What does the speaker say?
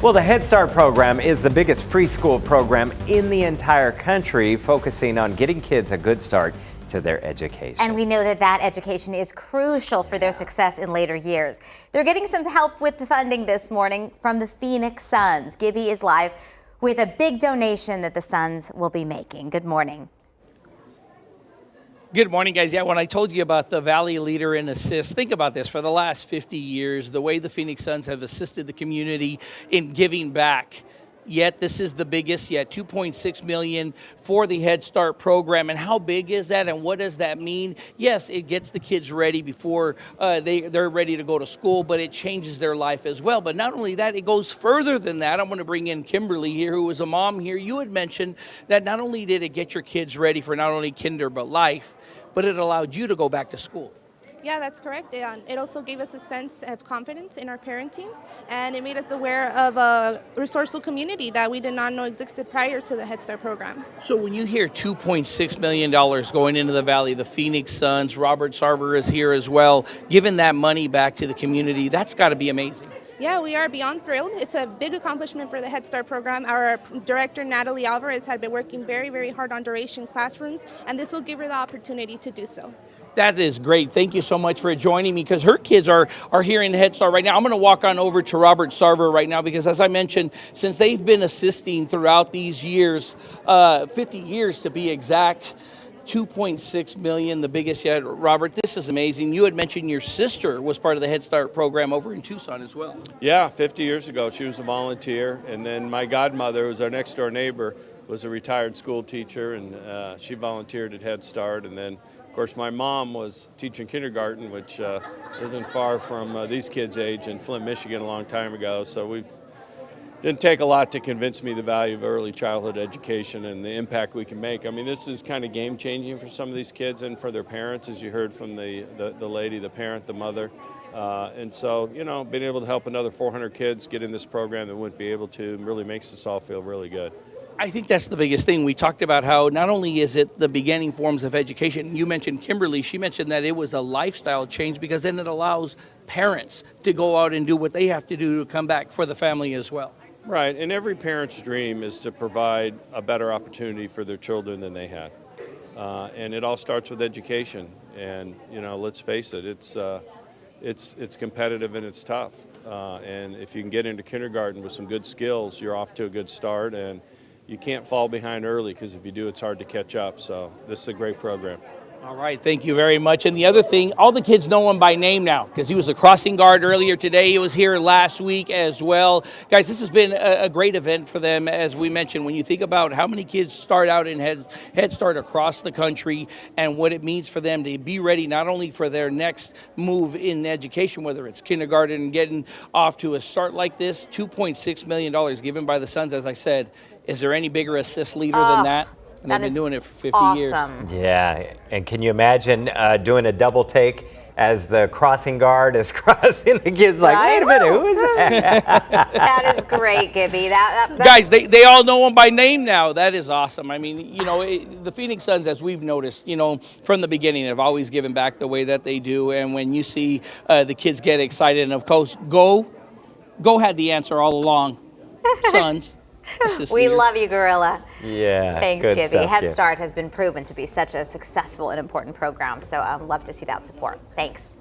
Well, the Head Start program is the biggest preschool program in the entire country, focusing on getting kids a good start to their education. And we know that that education is crucial for their success in later years. They're getting some help with the funding this morning from the Phoenix Suns. Gibby is live with a big donation that the Suns will be making. Good morning. Good morning, guys. Yeah, when I told you about the Valley Leader in Assist, think about this. For the last 50 years, the way the Phoenix Suns have assisted the community in giving back. Yet this is the biggest yet, $2.6 million for the Head Start program. And how big is that, and what does that mean? Yes, it gets the kids ready before they're ready to go to school, but it changes their life as well. But not only that, it goes further than that. I'm going to bring in Kimberly here, who is a mom here. You had mentioned that not only did it get your kids ready for not only kinder but life, but it allowed you to go back to school. Yeah, that's correct. It also gave us a sense of confidence in our parenting, and it made us aware of a resourceful community that we did not know existed prior to the Head Start program. So when you hear $2.6 million going into the Valley, the Phoenix Suns, Robert Sarver is here as well, giving that money back to the community, that's got to be amazing. Yeah, we are beyond thrilled. It's a big accomplishment for the Head Start program. Our director, Natalie Alvarez, had been working very, very hard on duration classrooms, and this will give her the opportunity to do so. That is great. Thank you so much for joining me, because her kids are here in Head Start right now. I'm going to walk on over to Robert Sarver right now, because as I mentioned, since they've been assisting throughout these years, 50 years to be exact, 2.6 million, the biggest yet. Robert, this is amazing. You had mentioned your sister was part of the Head Start program over in Tucson as well. Yeah, 50 years ago, she was a volunteer. And then my godmother, who was our next door neighbor, was a retired school teacher, and she volunteered at Head Start. And then, of course, my mom was teaching kindergarten, which isn't far from these kids' age, in Flint, Michigan, a long time ago. So didn't take a lot to convince me the value of early childhood education and the impact we can make. I mean, this is kind of game-changing for some of these kids and for their parents, as you heard from the lady, the parent, the mother. And so, you know, being able to help another 400 kids get in this program that wouldn't be able to really makes us all feel really good. I think that's the biggest thing. We talked about how not only is it the beginning forms of education, you mentioned Kimberly, she mentioned that it was a lifestyle change, because then it allows parents to go out and do what they have to do to come back for the family as well. Right, and every parent's dream is to provide a better opportunity for their children than they had. And it all starts with education. And, you know, let's face it, it's competitive and it's tough. And if you can get into kindergarten with some good skills, you're off to a good start. And you can't fall behind early, because if you do, it's hard to catch up. So this is a great program. All right, thank you very much. And the other thing, all the kids know him by name now, because he was the crossing guard earlier today. He was here last week as well. Guys, this has been a great event for them, as we mentioned. When you think about how many kids start out in Head Start across the country, and what it means for them to be ready not only for their next move in education, whether it's kindergarten and getting off to a start like this, $2.6 million given by the Suns, as I said. Is there any bigger assist leader than that? And they've been doing it for 50 years. Yeah, and can you imagine doing a double take as the crossing guard is crossing? The kids like, wait a minute, who is that? That is great, Gibby. Guys, they all know him by name now. That is awesome. I mean, you know, the Phoenix Suns, as we've noticed, you know, from the beginning, have always given back the way that they do. And when you see the kids get excited, and of course, Go had the answer all along. Suns. We love you, Gorilla. Yeah. Thanks, good Gibby. stuff, Head yeah. Start has been proven to be such a successful and important program, so I'd love to see that support. Thanks.